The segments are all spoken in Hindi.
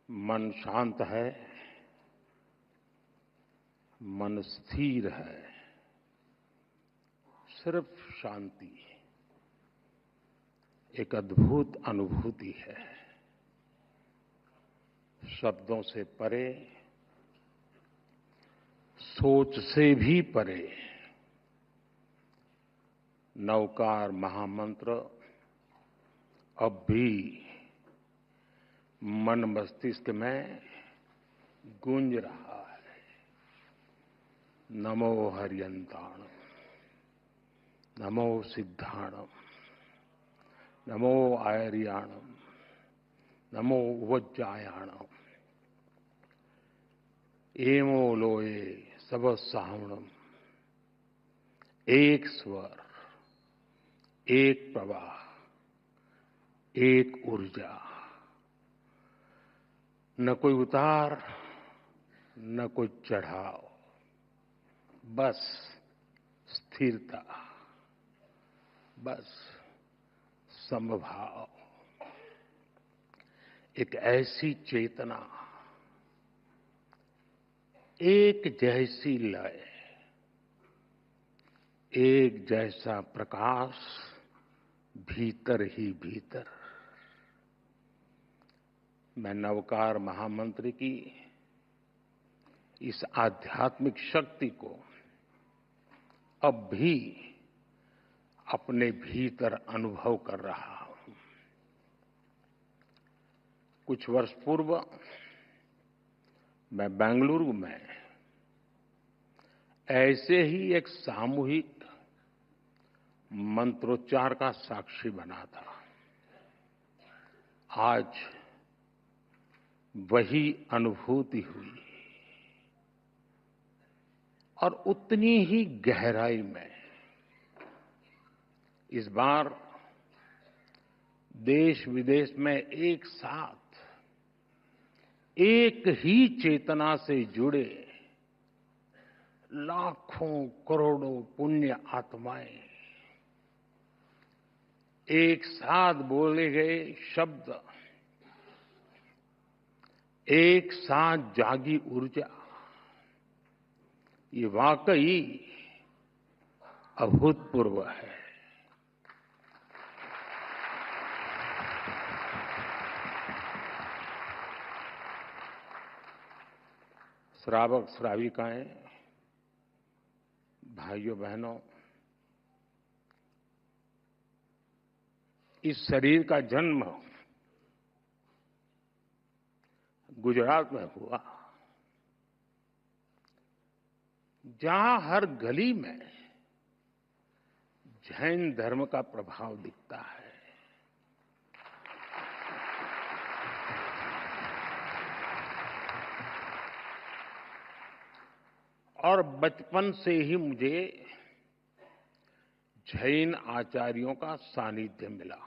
मन शांत है, मन स्थिर है, सिर्फ शांति एक अद्भुत अनुभूति है। शब्दों से परे, सोच से भी परे नवकार महामंत्र अब भी मन मस्तिष्क में गूंज रहा है। नमो हरियंताणम, नमो सिद्धाणम, नमो आयर्याणम, नमो वज्जायाणम, एमो लोए सब सावणम। एक स्वर, एक प्रवाह, एक ऊर्जा, न कोई उतार, न कोई चढ़ाव, बस स्थिरता, बस समभाव। एक ऐसी चेतना, एक जैसी लय, एक जैसा प्रकाश भीतर ही भीतर। मैं नवकार महामंत्र की इस आध्यात्मिक शक्ति को अब भी अपने भीतर अनुभव कर रहा हूं। कुछ वर्ष पूर्व मैं बेंगलुरु में ऐसे ही एक सामूहिक मंत्रोच्चार का साक्षी बना था। आज वही अनुभूति हुई और उतनी ही गहराई में इस बार देश विदेश में एक साथ एक ही चेतना से जुड़े लाखों करोड़ों पुण्य आत्माएं एक साथ बोले गए शब्द, एक साथ जागी ऊर्जा, ये वाकई अभूतपूर्व है। श्रावक श्राविकाएं, भाइयों बहनों, इस शरीर का जन्म गुजरात में हुआ, जहां हर गली में जैन धर्म का प्रभाव दिखता है। और बचपन से ही मुझे जैन आचार्यों का सानिध्य मिला।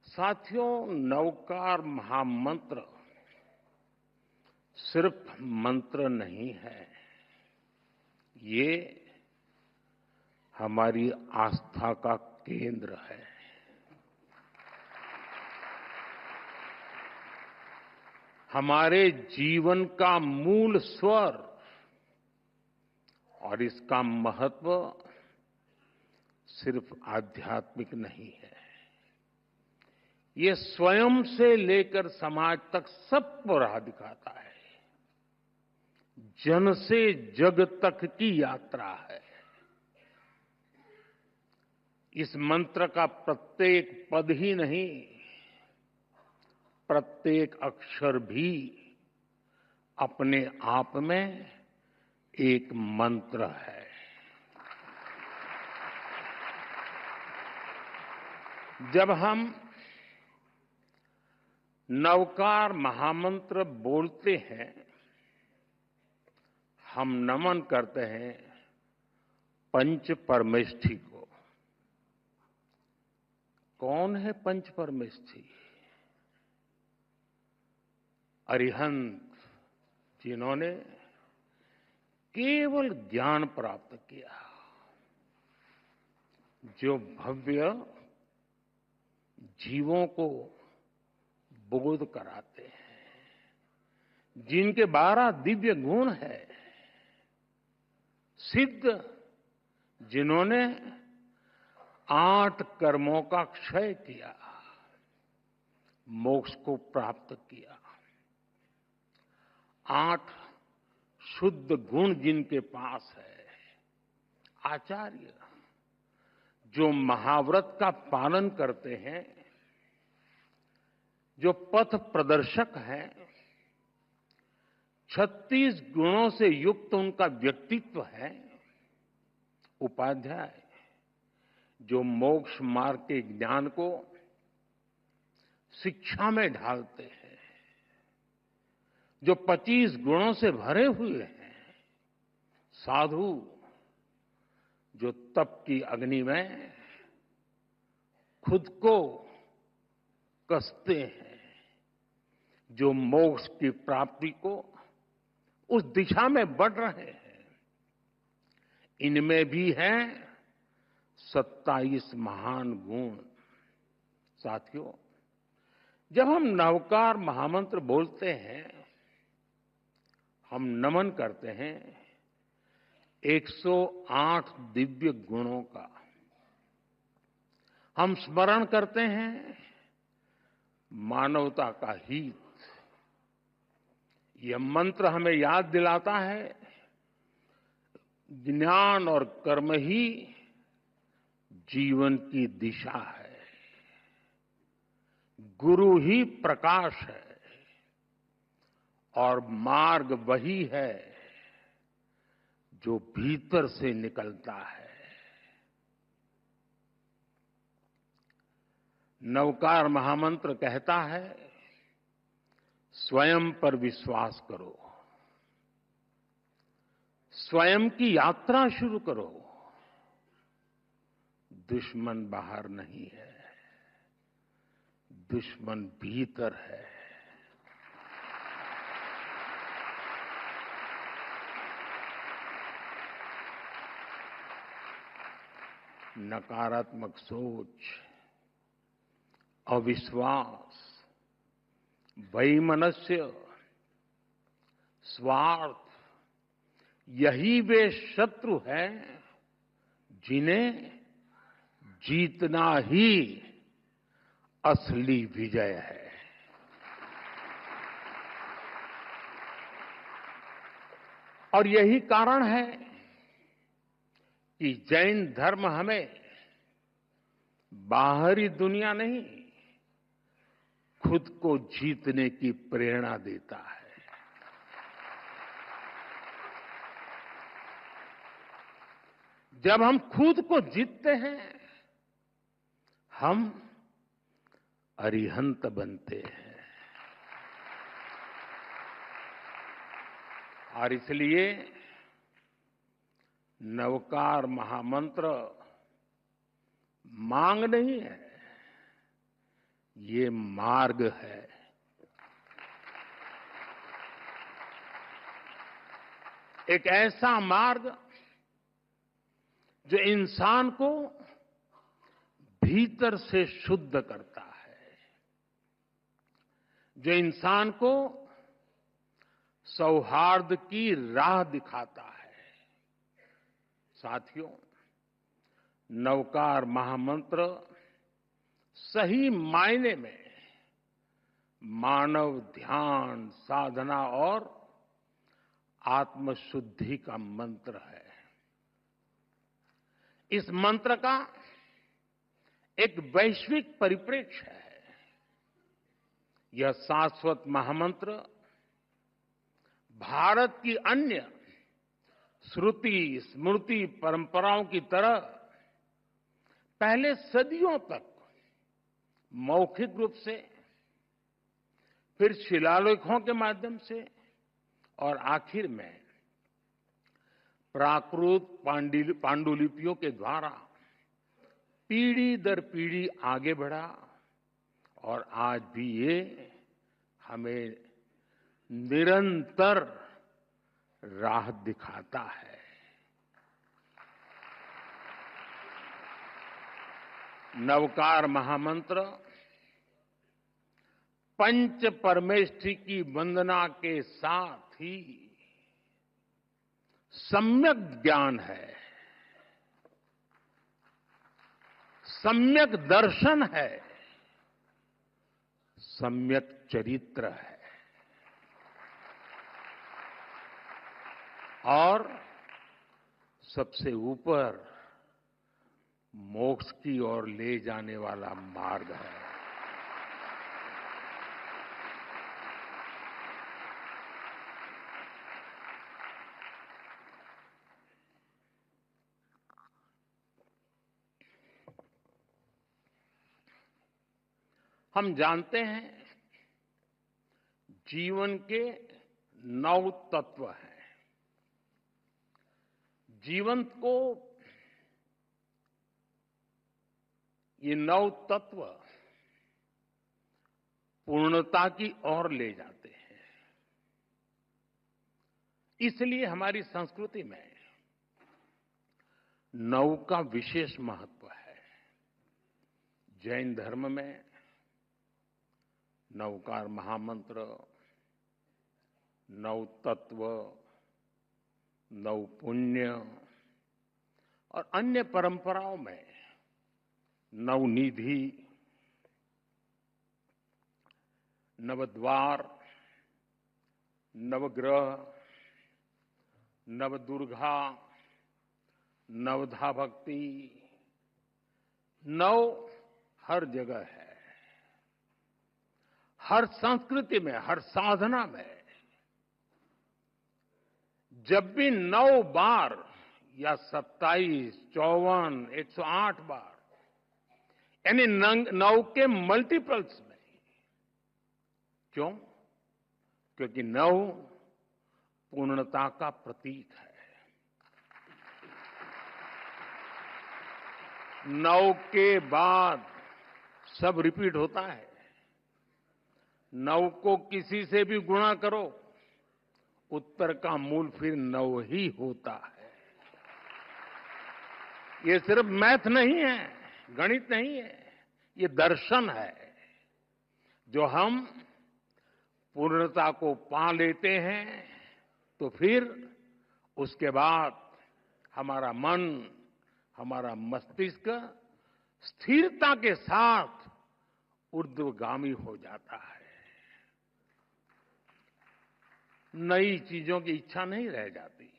साथियों, नवकार महामंत्र सिर्फ मंत्र नहीं है, ये हमारी आस्था का केंद्र है। हमारे जीवन का मूल स्वर, और इसका महत्व सिर्फ आध्यात्मिक नहीं है, ये स्वयं से लेकर समाज तक सबको राह दिखाता है। जन से जग तक की यात्रा है। इस मंत्र का प्रत्येक पद ही नहीं, प्रत्येक अक्षर भी अपने आप में एक मंत्र है। जब हम नवकार महामंत्र बोलते हैं, हम नमन करते हैं पंच परमेष्ठी को। कौन है पंच परमेष्ठी? अरिहंत, जिन्होंने केवल ज्ञान प्राप्त किया, जो भव्य जीवों को बोध कराते हैं, जिनके 12 दिव्य गुण है, सिद्ध जिन्होंने 8 कर्मों का क्षय किया, मोक्ष को प्राप्त किया, 8 शुद्ध गुण जिनके पास है, आचार्य जो महाव्रत का पालन करते हैं, जो पथ प्रदर्शक हैं, 36 गुणों से युक्त उनका व्यक्तित्व है, उपाध्याय जो मोक्ष मार्ग के ज्ञान को शिक्षा में ढालते हैं, जो 25 गुणों से भरे हुए हैं, साधु जो तप की अग्नि में खुद को कसते हैं, जो मोक्ष की प्राप्ति को उस दिशा में बढ़ रहे हैं, इनमें भी हैं 27 महान गुण। साथियों, जब हम नवकार महामंत्र बोलते हैं, हम नमन करते हैं 108 दिव्य गुणों का। हम स्मरण करते हैं मानवता का हित। यह मंत्र हमें याद दिलाता है ज्ञान और कर्म ही जीवन की दिशा है, गुरु ही प्रकाश है और मार्ग वही है जो भीतर से निकलता है। नवकार महामंत्र कहता है, स्वयं पर विश्वास करो, स्वयं की यात्रा शुरू करो। दुश्मन बाहर नहीं है, दुश्मन भीतर है। नकारात्मक सोच, अविश्वास, वैमनस्य, स्वार्थ, यही वे शत्रु हैं जिन्हें जीतना ही असली विजय है। और यही कारण है कि जैन धर्म हमें बाहरी दुनिया नहीं, खुद को जीतने की प्रेरणा देता है। जब हम खुद को जीतते हैं, हम अरिहंत बनते हैं। और इसलिए नवकार महामंत्र मांग नहीं है, ये मार्ग है। एक ऐसा मार्ग जो इंसान को भीतर से शुद्ध करता है, जो इंसान को सौहार्द की राह दिखाता है। साथियों, नवकार महामंत्र सही मायने में मानव ध्यान, साधना और आत्मशुद्धि का मंत्र है। इस मंत्र का एक वैश्विक परिप्रेक्ष्य है। यह शाश्वत महामंत्र भारत की अन्य श्रुति स्मृति परंपराओं की तरह पहले सदियों तक मौखिक रूप से, फिर शिलालेखों के माध्यम से और आखिर में प्राकृत पांडुलिपियों के द्वारा पीढ़ी दर पीढ़ी आगे बढ़ा और आज भी ये हमें निरंतर राह दिखाता है। नवकार महामंत्र पंच परमेष्ठी की वंदना के साथ ही सम्यक ज्ञान है, सम्यक दर्शन है, सम्यक चरित्र है और सबसे ऊपर मोक्ष की ओर ले जाने वाला मार्ग है। हम जानते हैं जीवन के 9 तत्व हैं। जीवन को ये 9 तत्व पूर्णता की ओर ले जाते हैं। इसलिए हमारी संस्कृति में 9 का विशेष महत्व है। जैन धर्म में नवकार महामंत्र, 9 तत्व, 9 पुण्य और अन्य परंपराओं में 9 निधि, नवद्वार, नवग्रह, नवदुर्गा, नवधा भक्ति, 9 हर जगह है। हर संस्कृति में, हर साधना में जब भी 9 बार या 27, 54, 108 बार यानी 9 के मल्टीपल्स में, क्यों? क्योंकि 9 पूर्णता का प्रतीक है। 9 के बाद सब रिपीट होता है। 9 को किसी से भी गुणा करो, उत्तर का मूल फिर 9 ही होता है। ये सिर्फ मैथ नहीं है, गणित नहीं है, ये दर्शन है। जो हम पूर्णता को पा लेते हैं तो फिर उसके बाद हमारा मन, हमारा मस्तिष्क स्थिरता के साथ ऊर्ध्वगामी हो जाता है। नई चीजों की इच्छा नहीं रह जाती।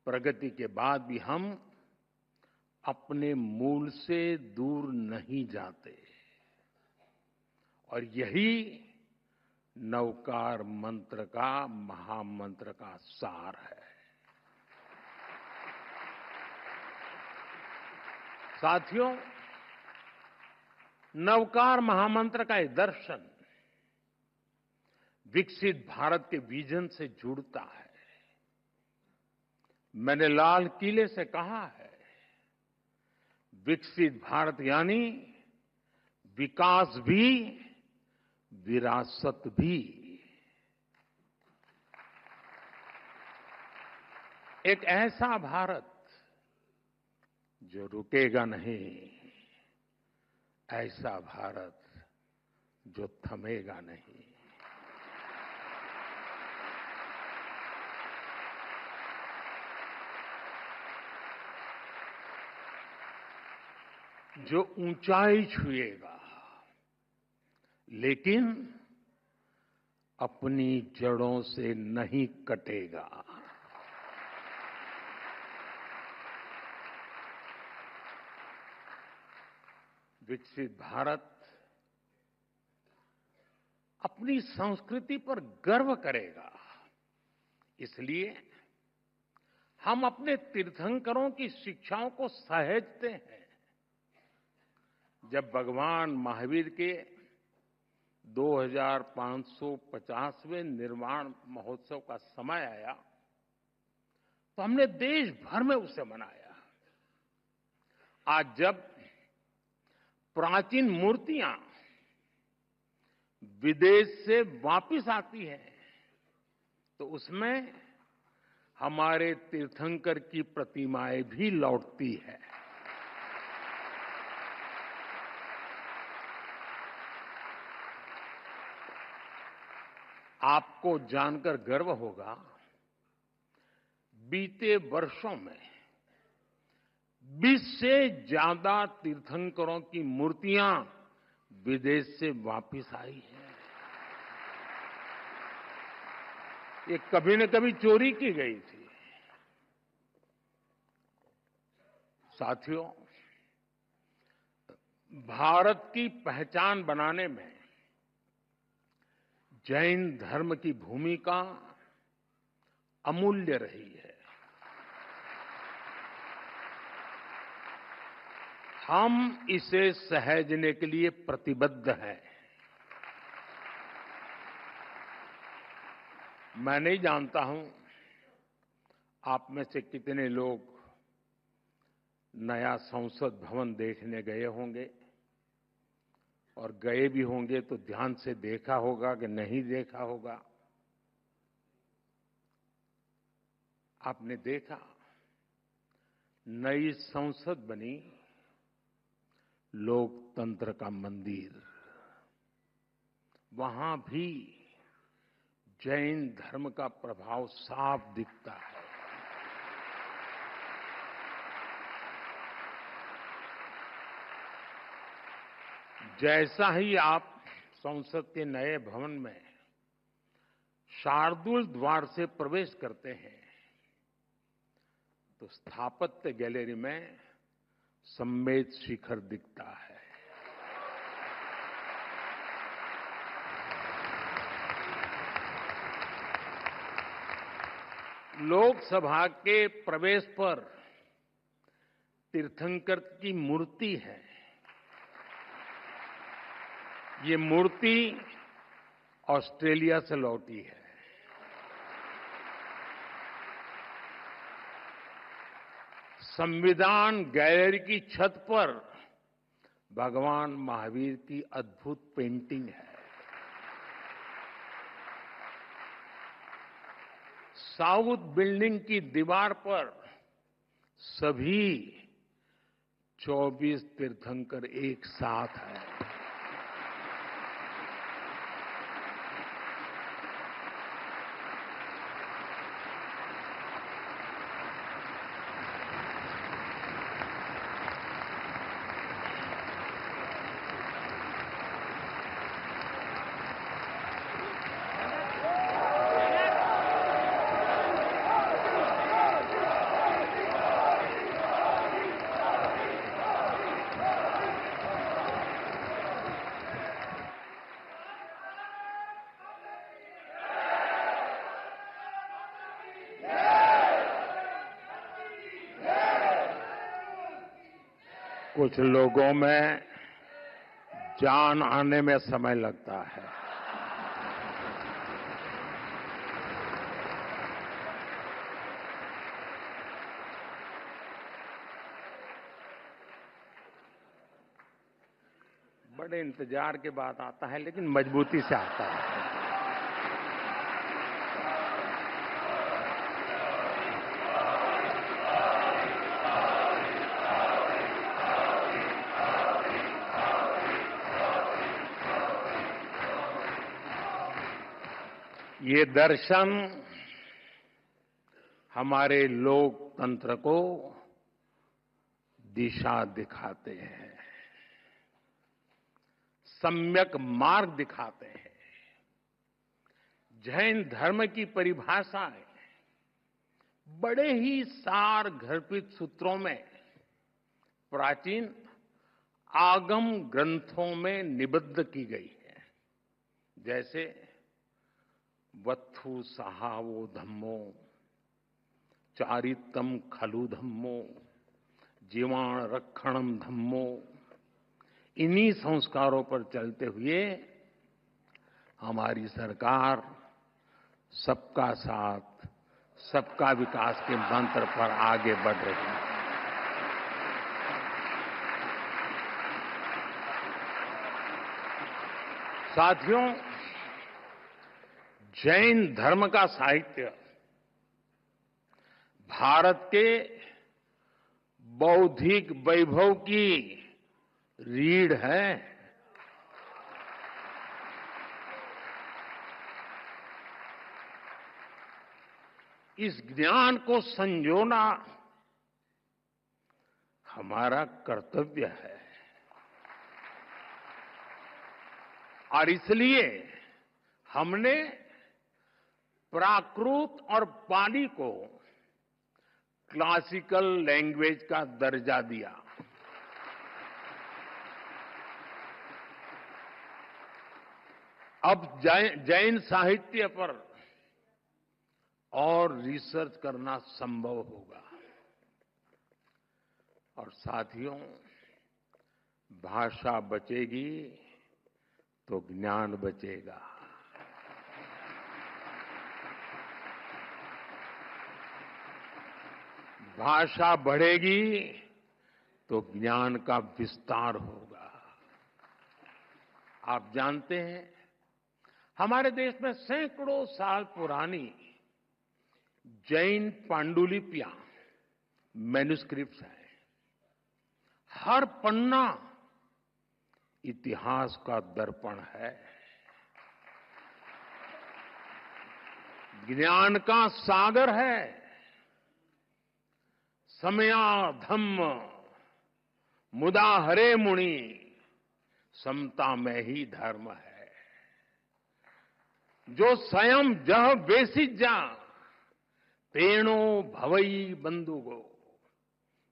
प्रगति के बाद भी हम अपने मूल से दूर नहीं जाते और यही नवकार मंत्र का, महामंत्र का सार है। साथियों, नवकार महामंत्र का एक दर्शन विकसित भारत के विजन से जुड़ता है। मैंने लाल किले से कहा है, विकसित भारत यानी विकास भी, विरासत भी। एक ऐसा भारत जो रुकेगा नहीं, ऐसा भारत जो थमेगा नहीं। जो ऊंचाई छुएगा लेकिन अपनी जड़ों से नहीं कटेगा। विकसित भारत अपनी संस्कृति पर गर्व करेगा। इसलिए हम अपने तीर्थंकरों की शिक्षाओं को सहेजते हैं। जब भगवान महावीर के 2550वें निर्वाण महोत्सव का समय आया तो हमने देश भर में उसे मनाया। आज जब प्राचीन मूर्तियां विदेश से वापस आती हैं तो उसमें हमारे तीर्थंकर की प्रतिमाएं भी लौटती है। आपको जानकर गर्व होगा, बीते वर्षों में 20 से ज्यादा तीर्थंकरों की मूर्तियां विदेश से वापस आई हैं। ये कभी न कभी चोरी की गई थी। साथियों, भारत की पहचान बनाने में जैन धर्म की भूमिका अमूल्य रही है। हम इसे सहेजने के लिए प्रतिबद्ध हैं। मैं नहीं जानता हूं आप में से कितने लोग नया संसद भवन देखने गए होंगे, और गए भी होंगे तो ध्यान से देखा होगा कि नहीं देखा होगा। आपने देखा, नई संसद बनी, लोकतंत्र का मंदिर, वहां भी जैन धर्म का प्रभाव साफ दिखता है। जैसा ही आप संसद के नए भवन में शार्दुल द्वार से प्रवेश करते हैं, तो स्थापत्य गैलरी में सम्मेद शिखर दिखता है। लोकसभा के प्रवेश पर तीर्थंकर की मूर्ति है। ये मूर्ति ऑस्ट्रेलिया से लौटी है। संविधान गैलरी की छत पर भगवान महावीर की अद्भुत पेंटिंग है। साउथ बिल्डिंग की दीवार पर सभी 24 तीर्थंकर एक साथ हैं। कुछ लोगों में जान आने में समय लगता है। बड़े इंतजार के बाद आता है, लेकिन मजबूती से आता है। ये दर्शन हमारे लोकतंत्र को दिशा दिखाते हैं, सम्यक मार्ग दिखाते हैं। जैन धर्म की परिभाषाएं बड़े ही सार घर्पित सूत्रों में प्राचीन आगम ग्रंथों में निबद्ध की गई है। जैसे वत्थु सहावो धम्मो, चारितम खलु धम्मो, जीवाण रक्षणम धम्मो। इन्हीं संस्कारों पर चलते हुए हमारी सरकार सबका साथ, सबका विकास के मंत्र पर आगे बढ़ रही है। साथियों, जैन धर्म का साहित्य भारत के बौद्धिक वैभव की रीढ़ है। इस ज्ञान को संजोना हमारा कर्तव्य है और इसलिए हमने प्राकृत और पाली को क्लासिकल लैंग्वेज का दर्जा दिया। अब जैन साहित्य पर और रिसर्च करना संभव होगा और साथियों, भाषा बचेगी तो ज्ञान बचेगा। भाषा बढ़ेगी तो ज्ञान का विस्तार होगा। आप जानते हैं, हमारे देश में सैकड़ों साल पुरानी जैन पांडुलिपियां, मैन्युस्क्रिप्ट्स हैं। हर पन्ना इतिहास का दर्पण है, ज्ञान का सागर है। समया धम्म मुदा हरे मुनि, समता में ही धर्म है। जो स्वयं जह बेसित जा, तेणो भवई बंधुगो।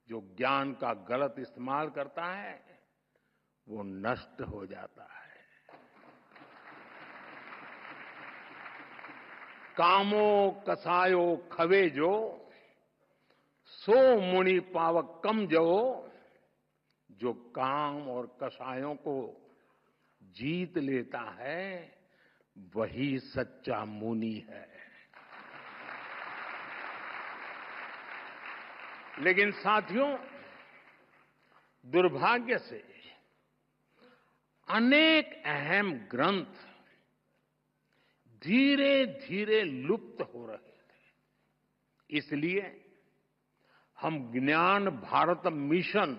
जो ज्ञान का गलत इस्तेमाल करता है वो नष्ट हो जाता है। कामो कसायो खवे सो मुनि पावक कम जो काम और कसायों को जीत लेता है वही सच्चा मुनि है। लेकिन साथियों, दुर्भाग्य से अनेक अहम ग्रंथ धीरे धीरे लुप्त हो रहे थे। इसलिए हम ज्ञान भारत मिशन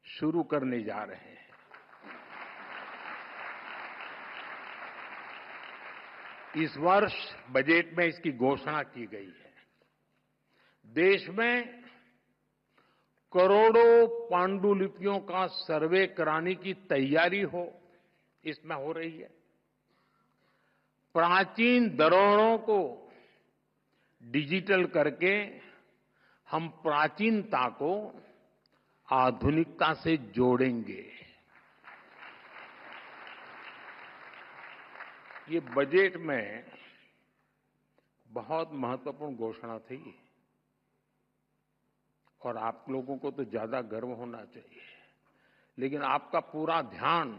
शुरू करने जा रहे हैं। इस वर्ष बजट में इसकी घोषणा की गई है। देश में करोड़ों पांडुलिपियों का सर्वे कराने की तैयारी इसमें हो रही है। प्राचीन धरोहरों को डिजिटल करके हम प्राचीनता को आधुनिकता से जोड़ेंगे। ये बजट में बहुत महत्वपूर्ण घोषणा थी और आप लोगों को तो ज्यादा गर्व होना चाहिए, लेकिन आपका पूरा ध्यान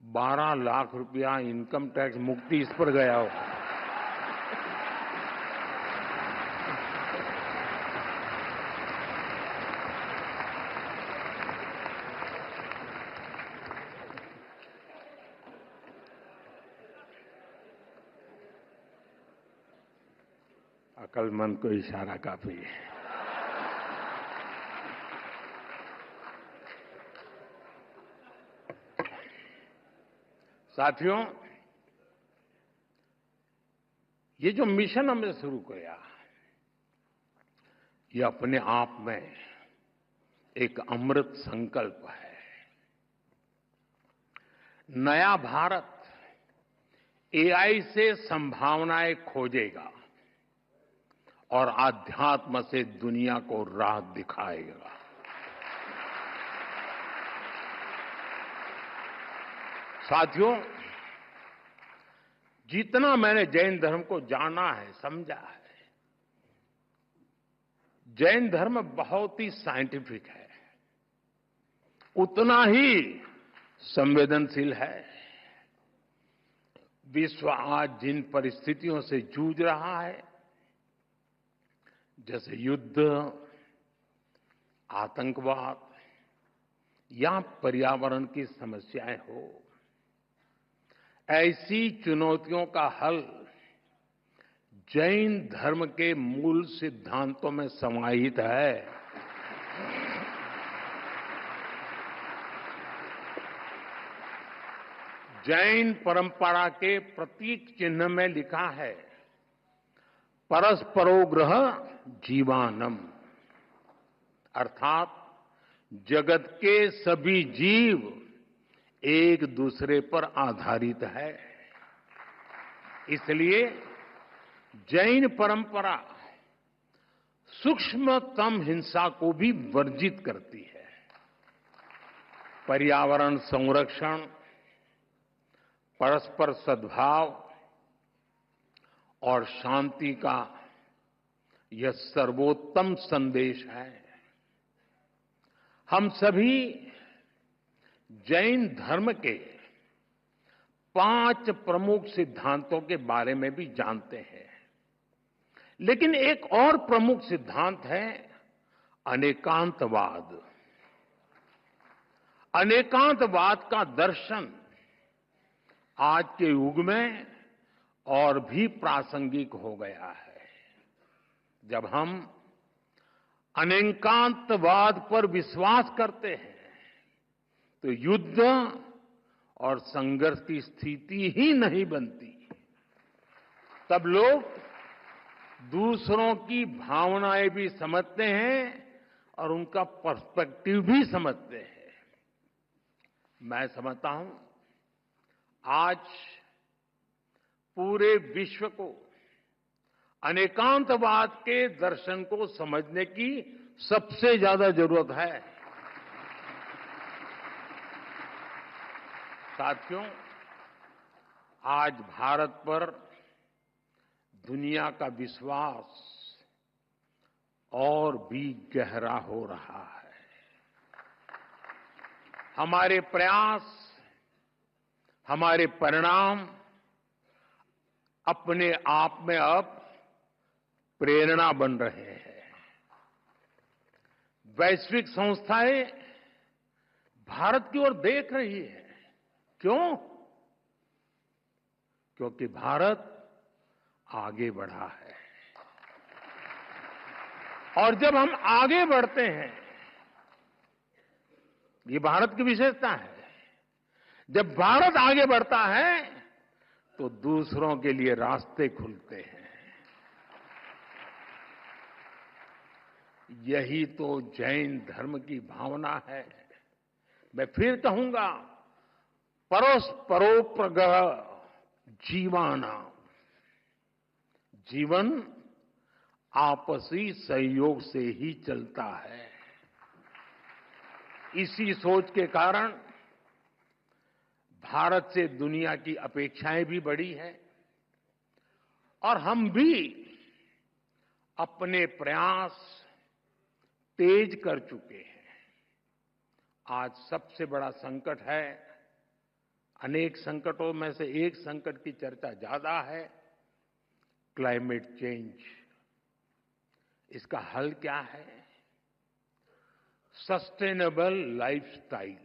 12 लाख रुपया इनकम टैक्स मुक्ति इस पर गया हो। अक्लमंद को इशारा काफी है। साथियों, ये जो मिशन हमने शुरू किया, ये अपने आप में एक अमृत संकल्प है। नया भारत एआई से संभावनाएं खोजेगा और आध्यात्म से दुनिया को राह दिखाएगा। साथियों, जितना मैंने जैन धर्म को जाना है, समझा है, जैन धर्म बहुत ही साइंटिफिक है, उतना ही संवेदनशील है। विश्व आज जिन परिस्थितियों से जूझ रहा है, जैसे युद्ध, आतंकवाद या पर्यावरण की समस्याएं हो, ऐसी चुनौतियों का हल जैन धर्म के मूल सिद्धांतों में समाहित है। जैन परंपरा के प्रतीक चिन्ह में लिखा है, परस्परोग्रह जीवानम, अर्थात जगत के सभी जीव एक दूसरे पर आधारित है। इसलिए जैन परंपरा सूक्ष्मतम हिंसा को भी वर्जित करती है। पर्यावरण संरक्षण, परस्पर सद्भाव और शांति का यह सर्वोत्तम संदेश है। हम सभी जैन धर्म के 5 प्रमुख सिद्धांतों के बारे में भी जानते हैं, लेकिन एक और प्रमुख सिद्धांत है अनेकांतवाद। अनेकांतवाद का दर्शन आज के युग में और भी प्रासंगिक हो गया है। जब हम अनेकांतवाद पर विश्वास करते हैं तो युद्ध और संघर्ष की स्थिति ही नहीं बनती। तब लोग दूसरों की भावनाएं भी समझते हैं और उनका पर्सपेक्टिव भी समझते हैं। मैं समझता हूं आज पूरे विश्व को अनेकांतवाद के दर्शन को समझने की सबसे ज्यादा जरूरत है। साथियों, आज भारत पर दुनिया का विश्वास और भी गहरा हो रहा है। हमारे प्रयास, हमारे परिणाम अपने आप में अब प्रेरणा बन रहे हैं। वैश्विक संस्थाएं भारत की ओर देख रही है। क्यों? क्योंकि भारत आगे बढ़ा है। और जब हम आगे बढ़ते हैं, ये भारत की विशेषता है, जब भारत आगे बढ़ता है तो दूसरों के लिए रास्ते खुलते हैं। यही तो जैन धर्म की भावना है। मैं फिर कहूंगा, परस्परोग्रह जीवाना। जीवन आपसी सहयोग से ही चलता है। इसी सोच के कारण भारत से दुनिया की अपेक्षाएं भी बढ़ी हैं और हम भी अपने प्रयास तेज कर चुके हैं। आज सबसे बड़ा संकट है, अनेक संकटों में से एक संकट की चर्चा ज्यादा है, क्लाइमेट चेंज। इसका हल क्या है? Sustainable lifestyle.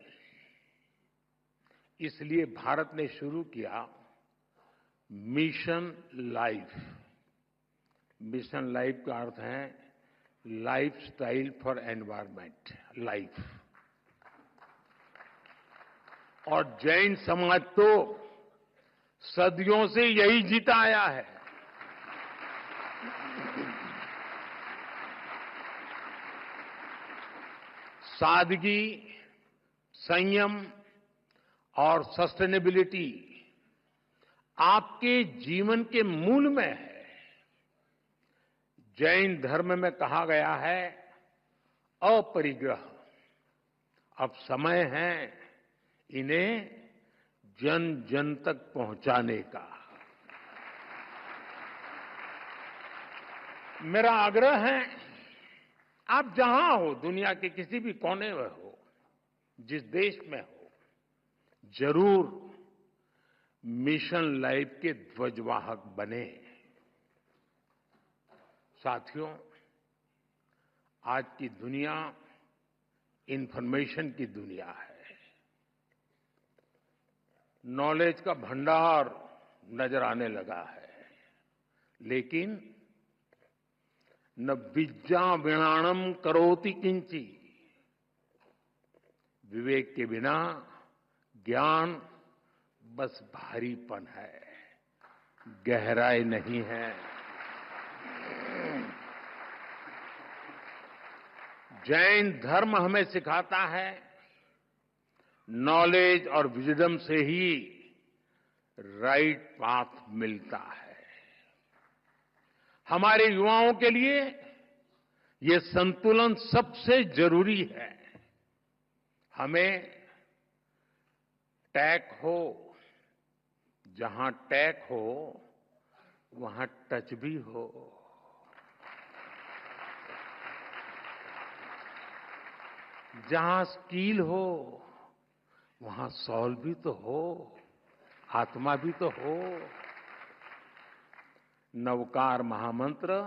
इसलिए भारत ने शुरू किया मिशन लाइफ। मिशन लाइफ का अर्थ है लाइफस्टाइल फॉर एनवायरमेंट, लाइफ। और जैन समाज तो सदियों से यही जीता आया है। सादगी, संयम और सस्टेनेबिलिटी आपके जीवन के मूल में है। जैन धर्म में कहा गया है अपरिग्रह। अब समय है इन्हें जन जन तक पहुंचाने का। मेरा आग्रह है, आप जहां हो, दुनिया के किसी भी कोने में हो, जिस देश में हो, जरूर मिशन लाइफ के ध्वजवाहक बने। साथियों, आज की दुनिया इंफॉर्मेशन की दुनिया है। नॉलेज का भंडार नजर आने लगा है, लेकिन न विद्या विणाणम करोति किंची। विवेक के बिना ज्ञान बस भारीपन है, गहराई नहीं है। जैन धर्म हमें सिखाता है नॉलेज और विजडम से ही राइट पाथ मिलता है। हमारे युवाओं के लिए ये संतुलन सबसे जरूरी है। हमें टैक हो, जहां टैक हो वहां टच भी हो। जहां स्किल हो वहां सॉल भी तो हो, आत्मा भी तो हो। नवकार महामंत्र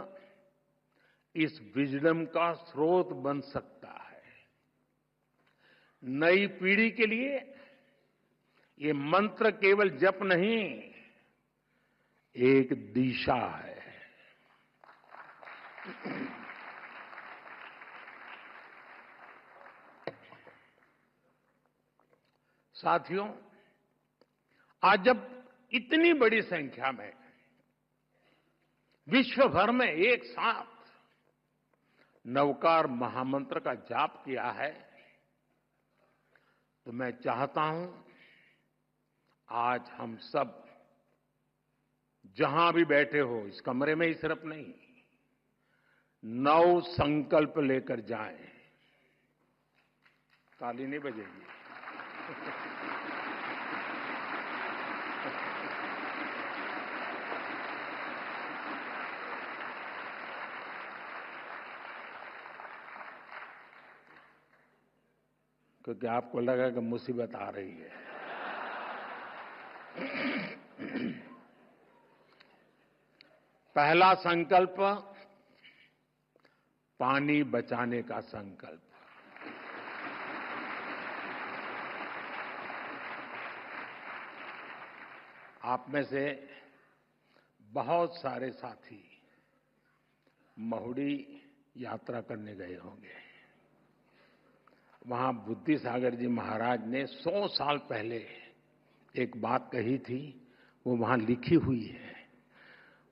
इस विजडम का स्रोत बन सकता है। नई पीढ़ी के लिए ये मंत्र केवल जप नहीं, एक दिशा है। साथियों, आज जब इतनी बड़ी संख्या में विश्व भर में एक साथ नवकार महामंत्र का जाप किया है, तो मैं चाहता हूं आज हम सब जहां भी बैठे हो, इस कमरे में ही सिर्फ नहीं, नव संकल्प लेकर जाएं। ताली नहीं बजेगी। क्योंकि आपको लगा कि मुसीबत आ रही है। पहला संकल्प, पानी बचाने का संकल्प। आप में से बहुत सारे साथी महुड़ी यात्रा करने गए होंगे। वहां बुद्धि सागर जी महाराज ने 100 साल पहले एक बात कही थी, वो वहां लिखी हुई है।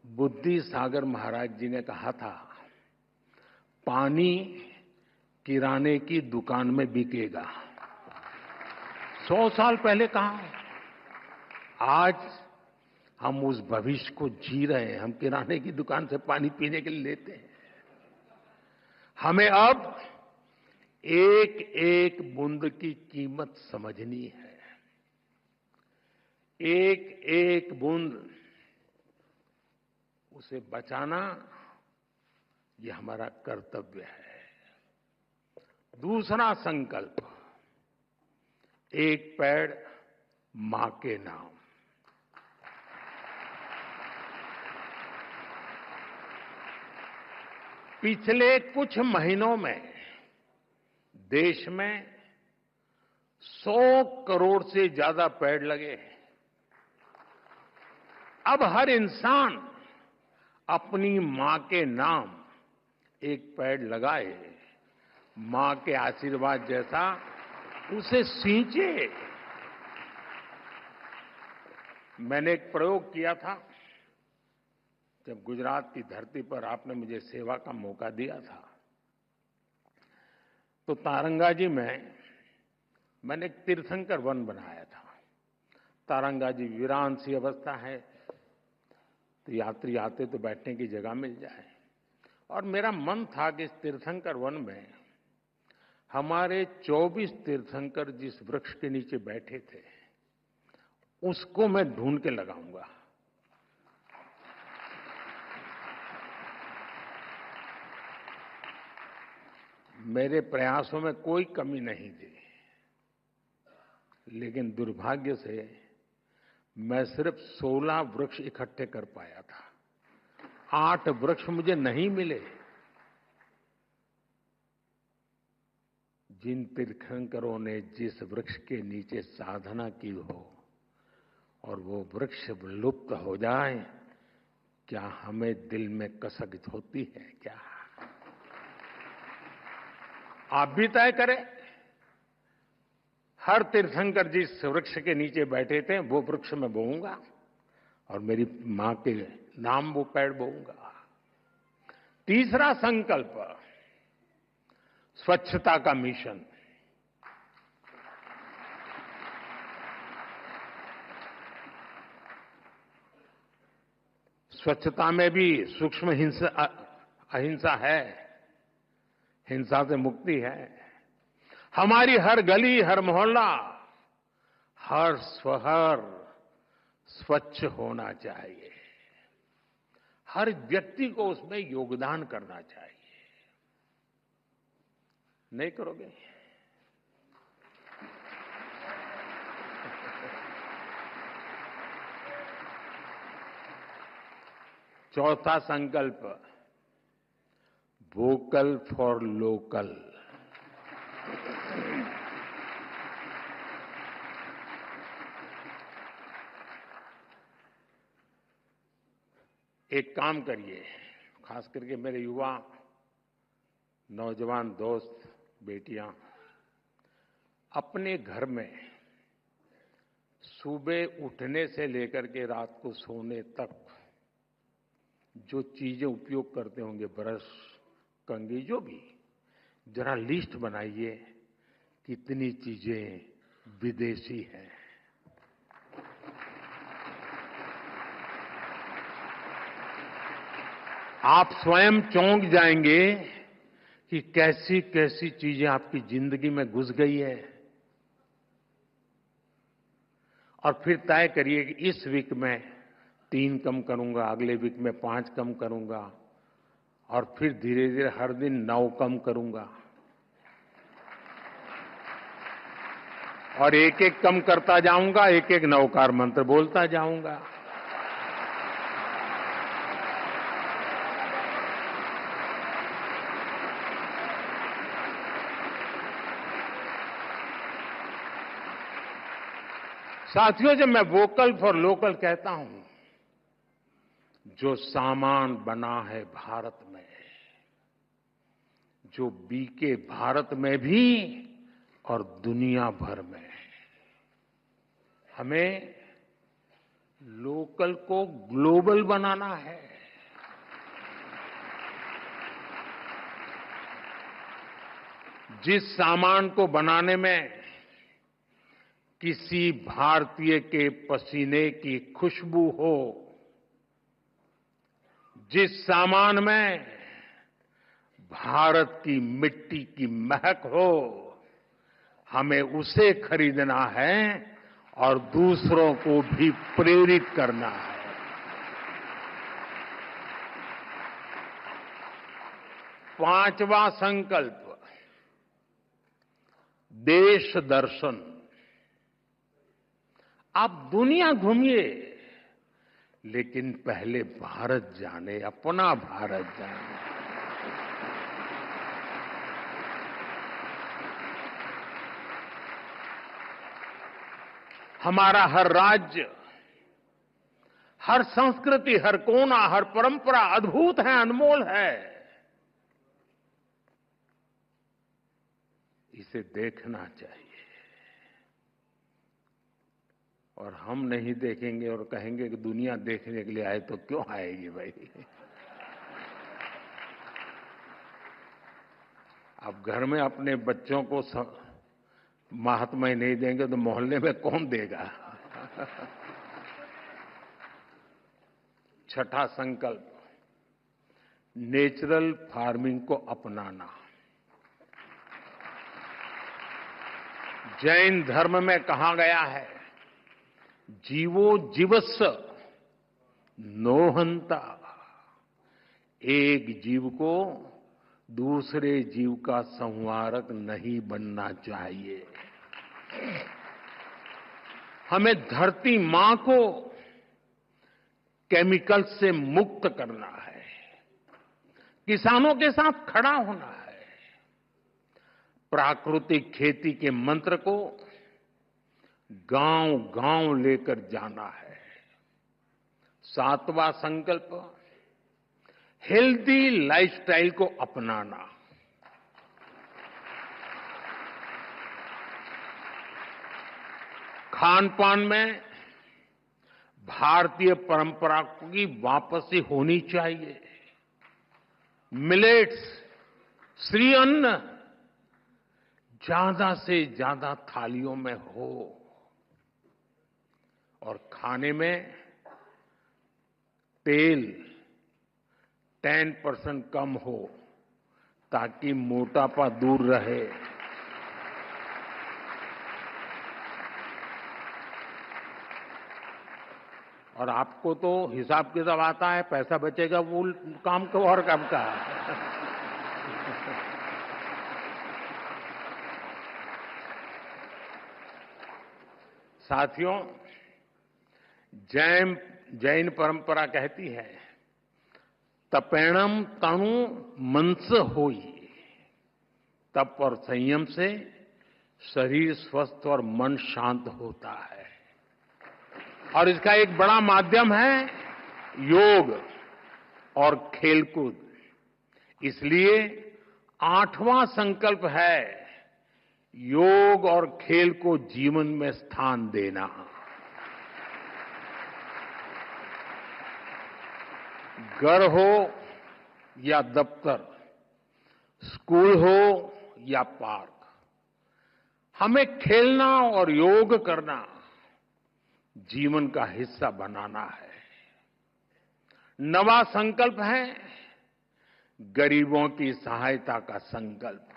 बुद्धि सागर महाराज जी ने कहा था, पानी किराने की दुकान में बिकेगा। 100 साल पहले कहा। आज हम उस भविष्य को जी रहे हैं। हम किराने की दुकान से पानी पीने के लिए लेते हैं। हमें अब एक एक बूंद की कीमत समझनी है। एक एक बूंद उसे बचाना, ये हमारा कर्तव्य है। दूसरा संकल्प, एक पेड़ मां के नाम। पिछले कुछ महीनों में देश में 100 करोड़ से ज्यादा पेड़ लगे। अब हर इंसान अपनी मां के नाम एक पेड़ लगाए, मां के आशीर्वाद जैसा उसे सींचे। मैंने एक प्रयोग किया था जब गुजरात की धरती पर आपने मुझे सेवा का मौका दिया था। तो तारंगाजी में मैंने एक तीर्थंकर वन बनाया था। तारंगाजी वीरान सी अवस्था है, तो यात्री आते तो बैठने की जगह मिल जाए। और मेरा मन था कि इस तीर्थंकर वन में हमारे 24 तीर्थंकर जिस वृक्ष के नीचे बैठे थे, उसको मैं ढूंढ के लगाऊंगा। मेरे प्रयासों में कोई कमी नहीं थी, लेकिन दुर्भाग्य से मैं सिर्फ 16 वृक्ष इकट्ठे कर पाया था। 8 वृक्ष मुझे नहीं मिले। जिन तीर्थंकरों ने जिस वृक्ष के नीचे साधना की हो और वो वृक्ष लुप्त हो जाए, क्या हमें दिल में कसक होती है क्या? आप भी तय करें। हर तीर्थंकर जिस वृक्ष के नीचे बैठे थे, वो वृक्ष मैं बोऊंगा और मेरी मां के नाम वो पेड़ बोऊंगा। तीसरा संकल्प, स्वच्छता का मिशन, स्वच्छता में भी सूक्ष्म अहिंसा है, हिंसा से मुक्ति है। हमारी हर गली, हर मोहल्ला, हर शहर स्वच्छ होना चाहिए। हर व्यक्ति को उसमें योगदान करना चाहिए। नहीं करोगे? चौथा संकल्प, वोकल फॉर लोकल। एक काम करिए, खास करके मेरे युवा नौजवान दोस्त, बेटियां, अपने घर में सुबह उठने से लेकर के रात को सोने तक जो चीजें उपयोग करते होंगे, ब्रश, कंघी, जो भी, जरा लिस्ट बनाइए कितनी चीजें विदेशी हैं। आप स्वयं चौंक जाएंगे कि कैसी कैसी चीजें आपकी जिंदगी में घुस गई है। और फिर तय करिए कि इस वीक में 3 कम करूंगा, अगले वीक में 5 कम करूंगा, और फिर धीरे धीरे हर दिन 9 कम करूंगा, और एक एक कम करता जाऊंगा, एक एक नवकार मंत्र बोलता जाऊंगा। साथियों, जब मैं वोकल फॉर लोकल कहता हूं, जो सामान बना है भारत में, जो बिके भारत में भी और दुनिया भर में, हमें लोकल को ग्लोबल बनाना है। जिस सामान को बनाने में किसी भारतीय के पसीने की खुशबू हो, जिस सामान में भारत की मिट्टी की महक हो, हमें उसे खरीदना है और दूसरों को भी प्रेरित करना है। पांचवा संकल्प, देश दर्शन। आप दुनिया घूमिए, लेकिन पहले भारत जाने, अपना भारत जाने। हमारा हर राज्य, हर संस्कृति, हर कोना, हर परंपरा अद्भुत है, अनमोल है। इसे देखना चाहिए। और हम नहीं देखेंगे और कहेंगे कि दुनिया देखने के लिए आए, तो क्यों आएगी भाई? अब घर में अपने बच्चों को महात्मा ही नहीं देंगे तो मोहल्ले में कौन देगा? छठा संकल्प, नेचुरल फार्मिंग को अपनाना। जैन धर्म में कहा गया है, जीवो जीवस्य नो हंता। एक जीव को दूसरे जीव का संहारक नहीं बनना चाहिए। हमें धरती मां को केमिकल से मुक्त करना है, किसानों के साथ खड़ा होना है, प्राकृतिक खेती के मंत्र को गांव गांव लेकर जाना है। सातवां संकल्प, हेल्दी लाइफस्टाइल को अपनाना। खान पान में भारतीय परंपरा की वापसी होनी चाहिए। मिलेट्स, श्री अन्न, ज्यादा से ज्यादा थालियों में हो और खाने में तेल 10% कम हो ताकि मोटापा दूर रहे। और आपको तो हिसाब किताब आता है, पैसा बचेगा वो काम को और काम का है। साथियों, जैन परंपरा कहती है तपेणम तनु मनस होई। तप और संयम से शरीर स्वस्थ और मन शांत होता है। और इसका एक बड़ा माध्यम है योग और खेलकूद। इसलिए 8वां संकल्प है योग और खेल को जीवन में स्थान देना। घर हो या दफ्तर, स्कूल हो या पार्क, हमें खेलना और योग करना जीवन का हिस्सा बनाना है। नवा संकल्प है गरीबों की सहायता का संकल्प।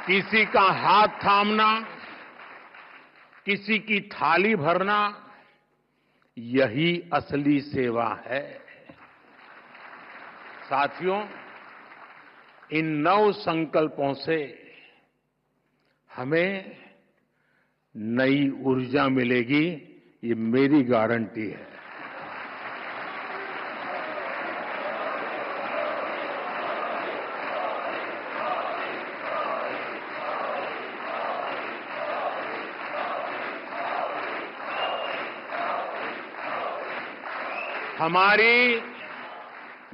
किसी का हाथ थामना, किसी की थाली भरना, यही असली सेवा है। साथियों, इन 9 संकल्पों से हमें नई ऊर्जा मिलेगी, ये मेरी गारंटी है। हमारी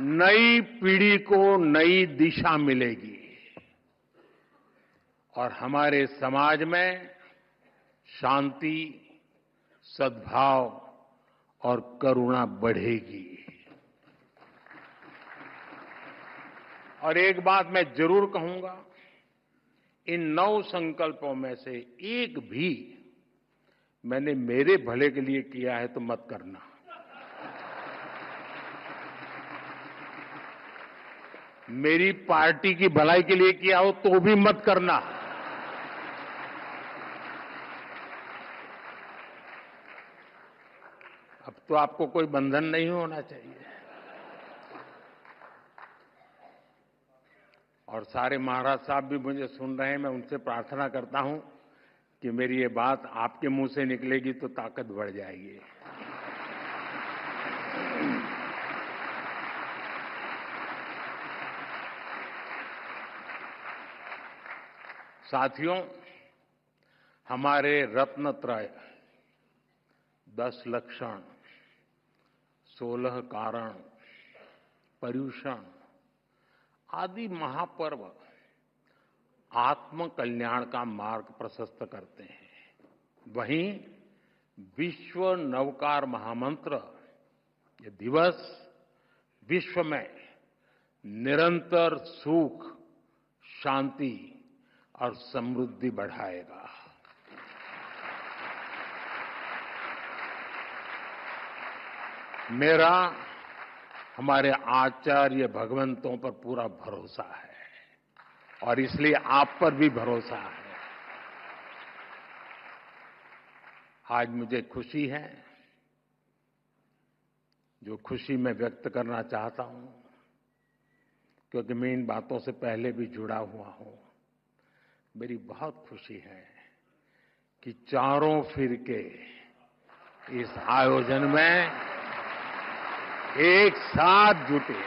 नई पीढ़ी को नई दिशा मिलेगी और हमारे समाज में शांति, सद्भाव और करुणा बढ़ेगी। और एक बात मैं जरूर कहूंगा, इन 9 संकल्पों में से एक भी मैंने मेरे भले के लिए किया है तो मत करना। मेरी पार्टी की भलाई के लिए किया हो तो भी मत करना। अब तो आपको कोई बंधन नहीं होना चाहिए। और सारे महाराज साहब भी मुझे सुन रहे हैं, मैं उनसे प्रार्थना करता हूं कि मेरी ये बात आपके मुंह से निकलेगी तो ताकत बढ़ जाएगी। साथियों, हमारे रत्नत्रय 10 लक्षण, 16 कारण, पर्युषण आदि महापर्व आत्म कल्याण का मार्ग प्रशस्त करते हैं। वहीं विश्व नवकार महामंत्र ये दिवस विश्व में निरंतर सुख, शांति और समृद्धि बढ़ाएगा। मेरा हमारे आचार्य भगवंतों पर पूरा भरोसा है और इसलिए आप पर भी भरोसा है। आज मुझे खुशी है, जो खुशी मैं व्यक्त करना चाहता हूं, क्योंकि मैं इन बातों से पहले भी जुड़ा हुआ हूं। मेरी बहुत खुशी है कि चारों फिरके इस आयोजन में एक साथ जुटे।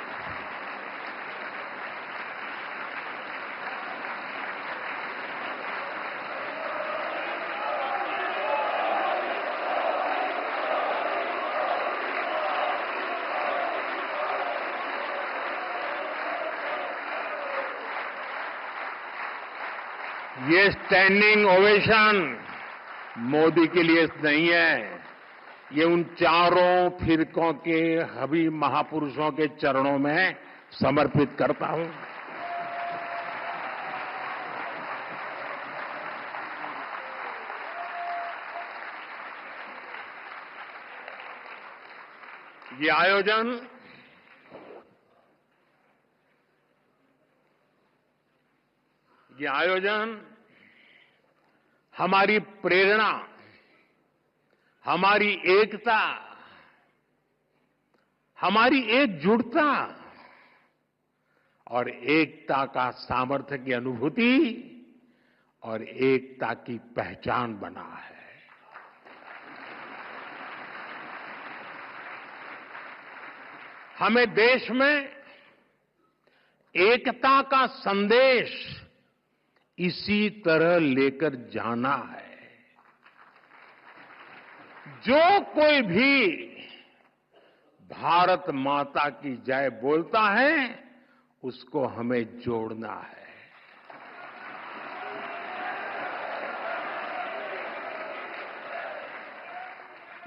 ये स्टैंडिंग ओवेशन मोदी के लिए नहीं है, ये उन चारों फिरकों के हबी महापुरुषों के चरणों में समर्पित करता हूं। ये आयोजन हमारी प्रेरणा, हमारी एकता, हमारी एकजुटता और एकता का सामर्थ्य की अनुभूति और एकता की पहचान बना है। हमें देश में एकता का संदेश इसी तरह लेकर जाना है। जो कोई भी भारत माता की जय बोलता है, उसको हमें जोड़ना है।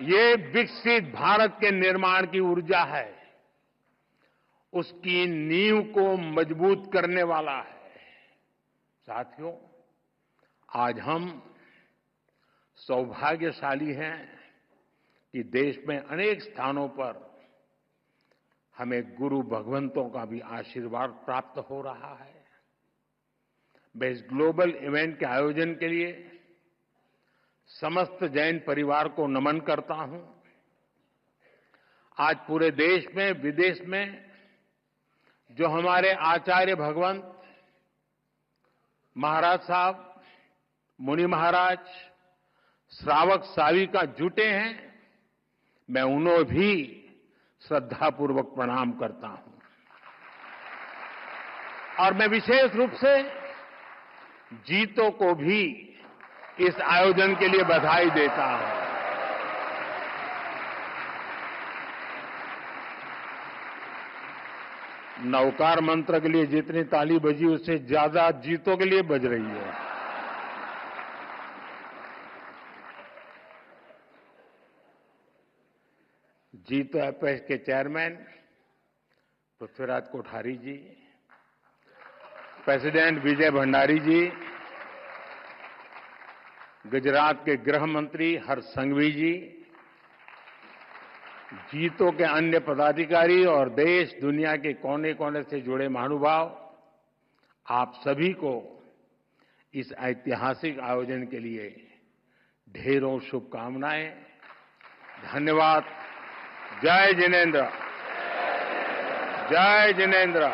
ये विकसित भारत के निर्माण की ऊर्जा है, उसकी नींव को मजबूत करने वाला है। साथियों, आज हम सौभाग्यशाली हैं कि देश में अनेक स्थानों पर हमें गुरु भगवंतों का भी आशीर्वाद प्राप्त हो रहा है। मैं इस ग्लोबल इवेंट के आयोजन के लिए समस्त जैन परिवार को नमन करता हूं। आज पूरे देश में, विदेश में जो हमारे आचार्य भगवंत महाराज साहब, मुनि महाराज, श्रावक साविका जुटे हैं, मैं उन्हें भी श्रद्धापूर्वक प्रणाम करता हूं। और मैं विशेष रूप से जीतों को भी इस आयोजन के लिए बधाई देता हूं। नवकार मंत्र के लिए जितनी ताली बजी, उससे ज्यादा जीतों के लिए बज रही है। जीतो एपेक्स के चेयरमैन पृथ्वीराज कोठारी जी, प्रेसिडेंट विजय भंडारी जी, गुजरात के गृह मंत्री हर्ष संघवी जी, जीतों के अन्य पदाधिकारी और देश दुनिया के कोने कोने से जुड़े महानुभाव, आप सभी को इस ऐतिहासिक आयोजन के लिए ढेरों शुभकामनाएं। धन्यवाद। जय जिनेन्द्र। जय जिनेन्द्र।